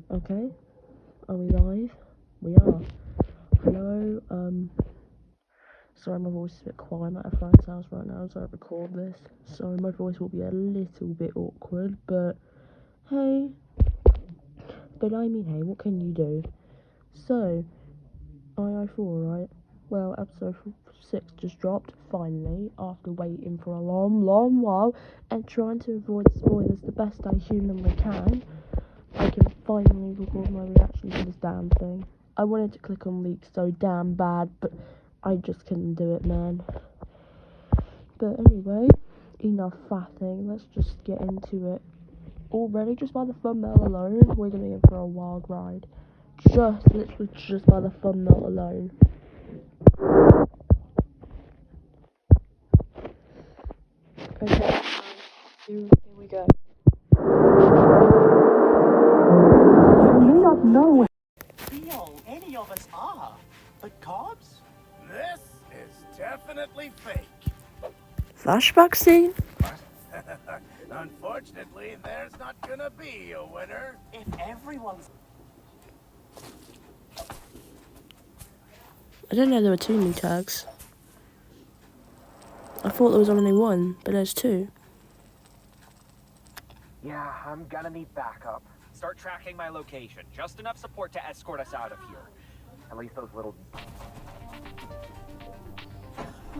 Okay, are we live? We are. Hello, sorry my voice is a bit quiet. I'm at a friend's house right now as I record this, so my voice will be a little bit awkward, but hey, hey, what can you do? So, II4, right? Well, episode 6 just dropped, finally, after waiting for a long while, and trying to avoid spoilers the best I humanly can. I can finally record my reaction to this damn thing. I wanted to click on leak so damn bad, but I just couldn't do it, man. But anyway, enough faffing, let's just get into it. Already, just by the thumbnail alone, we're gonna be in for a wild ride. Literally just by the thumbnail alone. Okay, here we go. You may not know feel any of us are, but Cobbs? This is definitely fake. Flashback scene. Unfortunately, there's not gonna be a winner. If everyone's... I didn't know there were 2 new tags. I thought there was only 1, but there's 2. Yeah, I'm gonna need backup. Start tracking my location. Just enough support to escort us out of here. At least those little...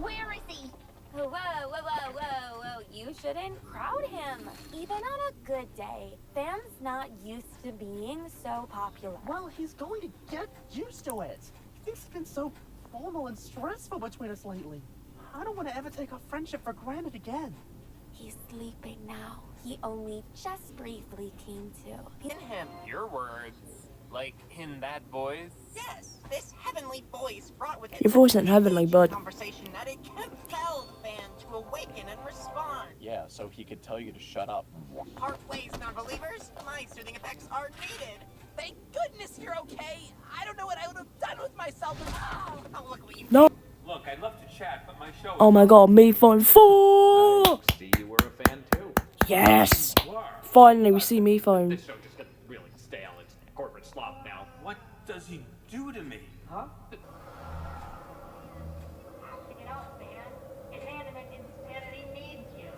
Where is he? Whoa, whoa, whoa, whoa, whoa. You shouldn't crowd him. Even on a good day. Fans not used to being so popular. Well, he's going to get used to it. Things have been so formal and stressful between us lately. I don't want to ever take our friendship for granted again. He's sleeping now. He only just briefly came to. In him. Your words. Like in that voice? Yes, this heavenly voice brought with it Your voice ain't heavenly, bud. conversation that it compelled fan to awaken and respond. Yeah, so he could tell you to shut up. Part ways, non-believers. My soothing effects are needed. Thank goodness you're okay. I don't know what I would have done with myself. Oh, look what you No. Look, I'd love to chat, but my show is... Oh my god, me phone 4! See, you were a fan too. Yes! You are. Finally, we see me phone. This show just got really stale. It's corporate slop now. What does he do to me? Huh? Get out, man. Inanimate insanity needs you.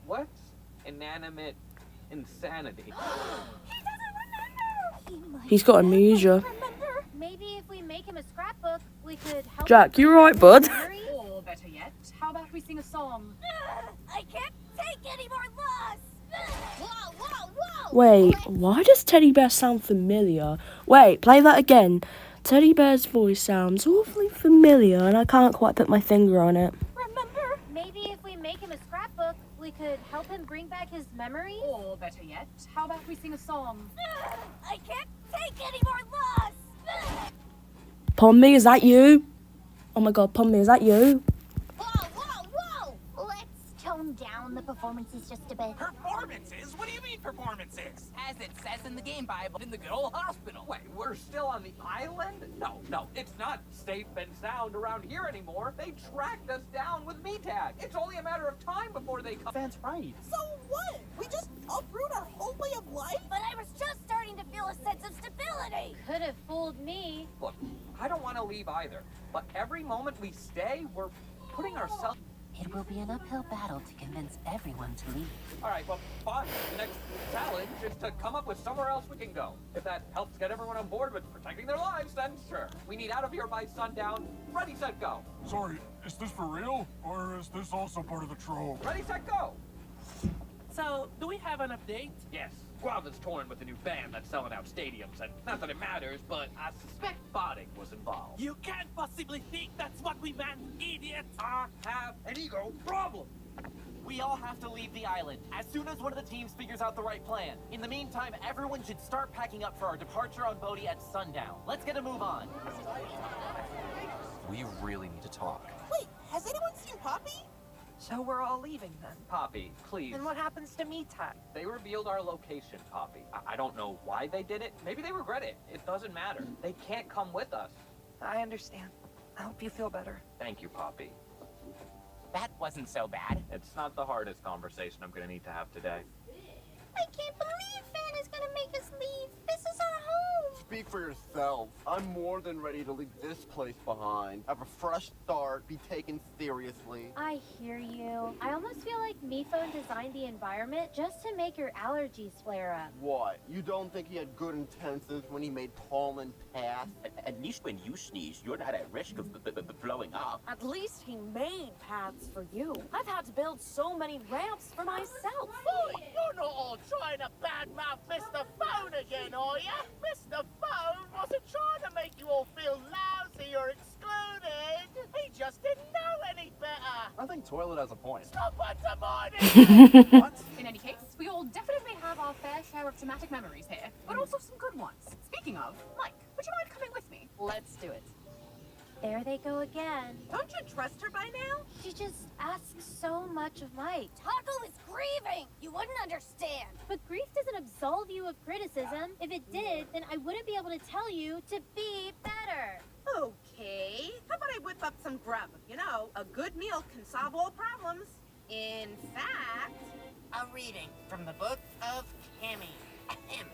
What? Inanimate insanity. He doesn't remember. He might He's got amnesia. remember. Maybe if we make him a scrapbook, we could help. Jack, you right, bud? Or better yet, how about we sing a song? I can't take any more loss. Whoa, whoa, whoa. Wait, why does Teddy Bear sound familiar? Wait, play that again. Teddy Bear's voice sounds awfully familiar, and I can't quite put my finger on it. Remember? Maybe if we make him a scrapbook, we could help him bring back his memories. Or better yet, how about we sing a song? I can't take any more loss. Pommy, is that you? Oh my god, Pommy, is that you? Whoa, whoa, whoa! Let's tone down the performances just a bit. Performances? What do you mean performances? As it says in the game Bible, in the good old hospital. Wait, we're still on the island? No, it's not safe and sound around here anymore. They tracked us down with MeTag. It's only a matter of time before they come. Fan's right. So what? We just uproot our whole way of life? But I was just starting to feel a sense of stability. Could have fooled me. Look, I don't want to leave either, but every moment we stay, we're putting ourselves... It will be an uphill battle to convince everyone to leave. All right, well, fine. The next challenge is to come up with somewhere else we can go. If that helps get everyone on board with protecting their lives, then sure. We need out of here by sundown. Ready, set, go. Sorry, is this for real? Or is this also part of the troll? Ready, set, go. So, do we have an update? Yes, Guav is torn with the new band that's selling out stadiums, and not that it matters, but I suspect botting was involved. You can't possibly think that's what we meant, idiot! I have an ego problem. We all have to leave the island as soon as one of the teams figures out the right plan. In the meantime, everyone should start packing up for our departure on Bodhi at sundown. Let's get a move on. We really need to talk. Wait, has anyone seen Poppy? So we're all leaving then? Poppy, please. And what happens to MeTag? They revealed our location, Poppy. I don't know why they did it. Maybe they regret it. It doesn't matter. They can't come with us. I understand. I hope you feel better. Thank you, Poppy. That wasn't so bad. It's not the hardest conversation I'm gonna need to have today. I can't believe Fan is gonna make us leave. This is our home. Speak for yourself. I'm more than ready to leave this place behind. Have a fresh start, be taken seriously. I hear you. I almost feel like MePhone designed the environment just to make your allergies flare up. What? You don't think he had good intentions when he made Tallman pass? At least when you sneeze, you're not at risk of blowing up. At least he made paths for you. I've had to build so many ramps for myself. Boy, you're not all trying to badmouth Mr. Phone again, are ya? Mr. Phone wasn't trying to make you all feel lousy or excluded. He just didn't know any better. I think Toilet has a point. Stop undermining me! What? In any case, we all definitely have our fair share of traumatic memories here, but also some good ones. Speaking of, Mike, would you mind coming with me? Let's do it. There they go again. Don't you trust her by now? She just asks so much of Mike. Taco is grieving. You wouldn't understand. But grief doesn't absolve you of criticism. If it did, then I wouldn't be able to tell you to be better. Okay. How about I whip up some grub? You know, a good meal can solve all problems. In fact, A reading from the book of Cammy. Ahem.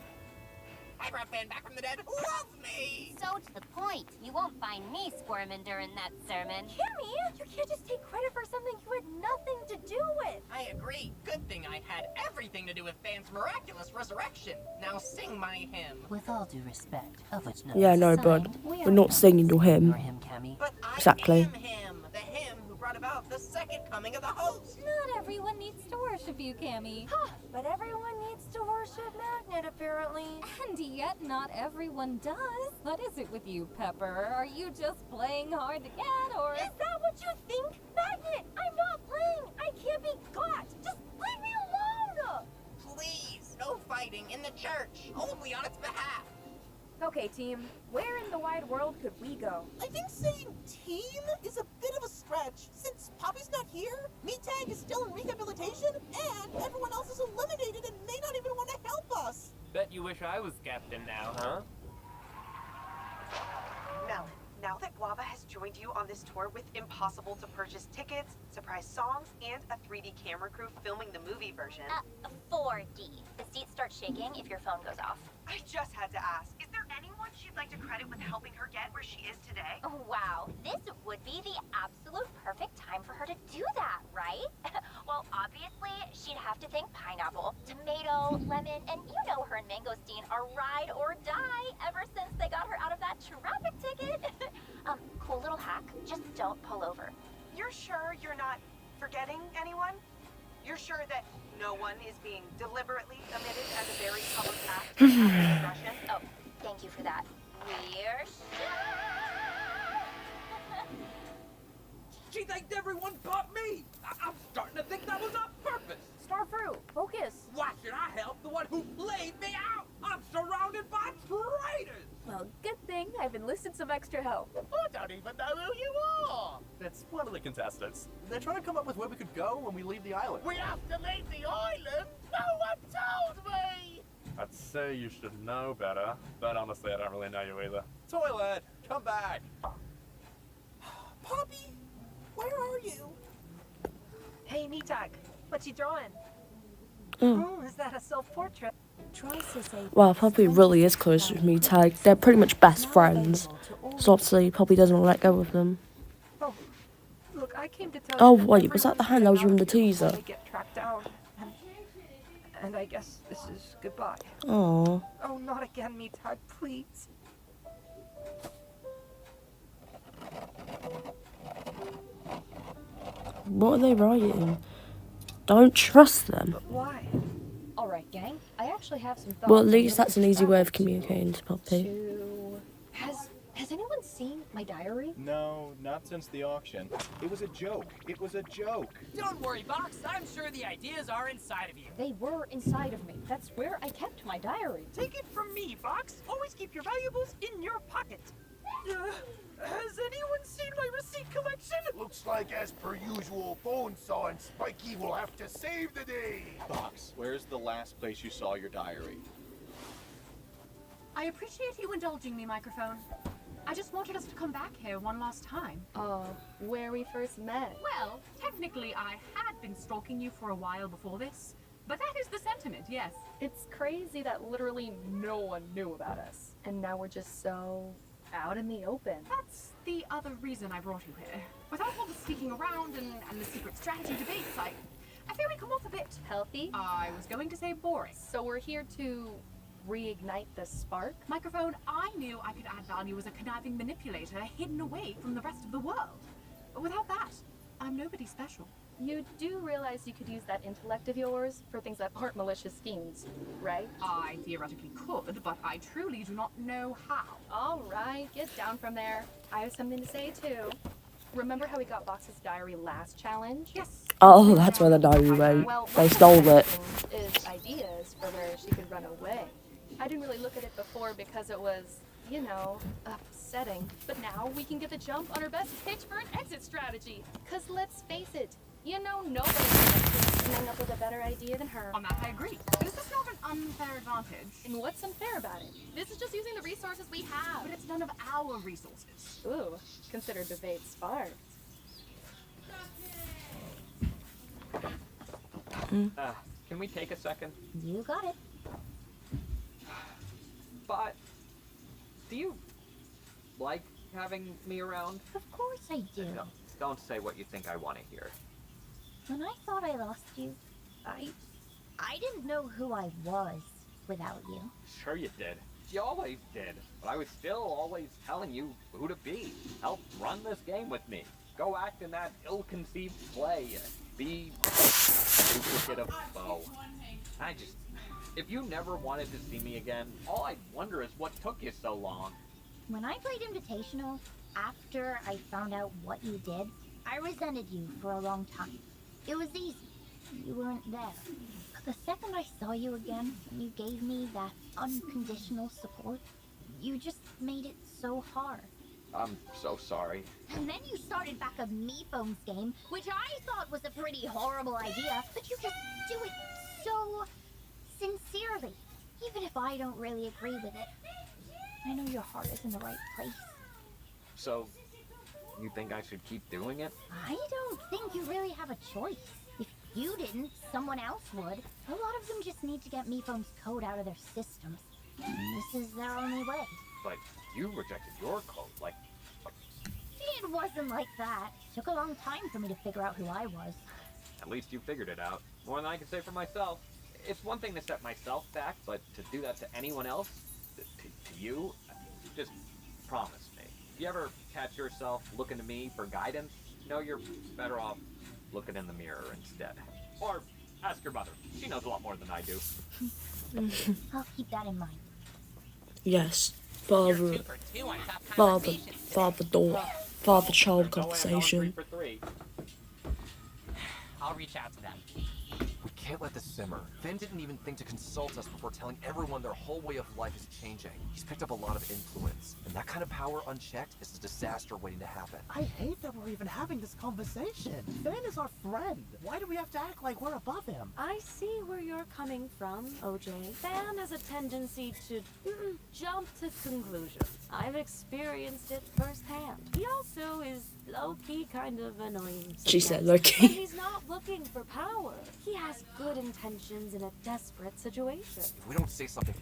I brought Ben back from the dead. Love me! So to the point, you won't find me squirming during that sermon. Kimmy, you can't just take credit for something you had nothing to do with. I agree. Good thing I had everything to do with Fan's miraculous resurrection. Now sing my hymn. With all due respect, of which no Yeah, no, but we're not singing your hymn. But I Exactly. am him, the hymn who brought about the second coming of the host. Not everyone needs to worship you, Cammy. But everyone needs to worship Magnet, apparently. And yet not everyone does. What is it with you, Pepper? Are you just playing hard to get, or... Is that what you think? Magnet, I'm not playing. I can't be got. Just leave me alone. Please, no fighting in the church. Only on its behalf. Okay, team. Where in the wide world could we go? I think saying team is a bit of a stretch. Since Poppy's not here, Meatag is still in rehabilitation, and everyone else is eliminated and may not even want to help us. Bet you wish I was captain now, huh? Melon, now that Guava has joined you on this tour with impossible to purchase tickets, surprise songs, and a 3D camera crew filming the movie version. 4D. The seats start shaking if your phone goes off. I just had to ask, is there anyone she'd like to credit with helping her get where she is today? Oh, wow. This would be the absolute perfect time for her to do that, right? Well, obviously, she'd have to thank Pineapple, Tomato, Lemon, and you know her and Mangosteen are ride or die ever since they got her out of that traffic ticket. Cool little hack. Just don't pull over. You're sure you're not forgetting anyone? You're sure that no one is being deliberately omitted as a very public act of aggression? Oh, thank you for that. We're sure. She thanked everyone but me! I'm starting to think that was on purpose! Starfruit, focus. Why should I help the one who laid me out? I'm surrounded by traitors! Well, good thing I've enlisted some extra help. I don't even know who you are! It's one of the contestants. They're trying to come up with where we could go when we leave the island. We have to leave the island? No one told me! I'd say you should know better, but honestly, I don't really know you either. Toilet, come back. Poppy, where are you? Hey, Meatag, what you drawing? Oh. Is that a self-portrait? Wow, Poppy really is close with me, Tag. They're pretty much best friends. So obviously, Poppy doesn't want to let go of them. Oh, look, I came to tell Oh, you that wait, was that the hand that was from the teaser? They get tracked down, and I guess this is goodbye. Oh. Oh, not again, Meatag, please. What are they writing? Don't trust them. Why? Alright, gang. I actually have some thoughts. Well, at least that's an easy way of communicating to Poppy. Has anyone seen my diary? No, not since the auction. It was a joke. It was a joke. Don't worry, Box. I'm sure the ideas are inside of you. They were inside of me. That's where I kept my diary. Take it from me, Box. Always keep your valuables in your pocket. Has anyone seen my receipt collection? Looks like, as per usual, phone saw and Spiky will have to save the day. Box, where's the last place you saw your diary? I appreciate you indulging me, Microphone. I just wanted us to come back here one last time. Where we first met. Well, technically I had been stalking you for a while before this, but that is the sentiment, yes. It's crazy that literally no one knew about us. And now we're just so out in the open. That's the other reason I brought you here. Without all the sneaking around and the secret strategy debates, I feel we come off a bit healthy. I was going to say boring. So we're here to reignite the spark? Microphone, I knew I could add value as a conniving manipulator hidden away from the rest of the world. But without that, I'm nobody special. You do realize you could use that intellect of yours for things that aren't malicious schemes, right? I theoretically could, but I truly do not know how. All right, get down from there. I have something to say too. Remember how we got Box's diary last challenge? Yes. Oh, that's where the diary went. Well, They stole it. Is ideas for where she could run away. I didn't really look at it before because it was, you know, upsetting. But now we can get the jump on her best pitch for an exit strategy. Cause let's face it, you know nobody is coming up with a better idea than her. On that I agree. But is this not an unfair advantage? And what's unfair about it? This is just using the resources we have. But it's none of our resources. Ooh, consider debate sparked. Can we take a second? You got it. But do you like having me around? Of course I do. No, don't say what you think I want to hear. When I thought I lost you, I didn't know who I was without you. Sure you did. You always did. But I was still always telling you who to be. Help run this game with me. Go act in that ill-conceived play. Be duplicate of Bo. If you never wanted to see me again, all I'd wonder is what took you so long. When I played Invitational, after I found out what you did, I resented you for a long time. It was easy. You weren't there. But the second I saw you again, and you gave me that unconditional support, you just made it so hard. I'm so sorry. And then you started back a Me Phones game, which I thought was a pretty horrible idea, but you just do it so sincerely, even if I don't really agree with it. I know your heart is in the right place. So, you think I should keep doing it? I don't think you really have a choice. If you didn't, someone else would. A lot of them just need to get Me Phone's code out of their systems. And this is their only way. But you rejected your code, like... It wasn't like that. It took a long time for me to figure out who I was. At least you figured it out. More than I can say for myself. It's one thing to set myself back, but to do that to anyone else, to you, just promise me. If you ever catch yourself looking to me for guidance, know you're better off looking in the mirror instead. Or ask your mother. She knows a lot more than I do. I'll keep that in mind. Yes. Father-child conversation. I'll reach out to them. We can't let this simmer. Finn didn't even think to consult us before telling everyone their whole way of life is changing. He's picked up a lot of influence, and that kind of power unchecked is a disaster waiting to happen. I hate that we're even having this conversation. Finn is our friend. Why do we have to act like we're above him? I see where you're coming from, OJ. Fan has a tendency to jump to conclusions. I've experienced it firsthand. He also is low-key kind of annoying. She said low-key. But he's not looking for power. He has good intentions in a desperate situation. If we don't say something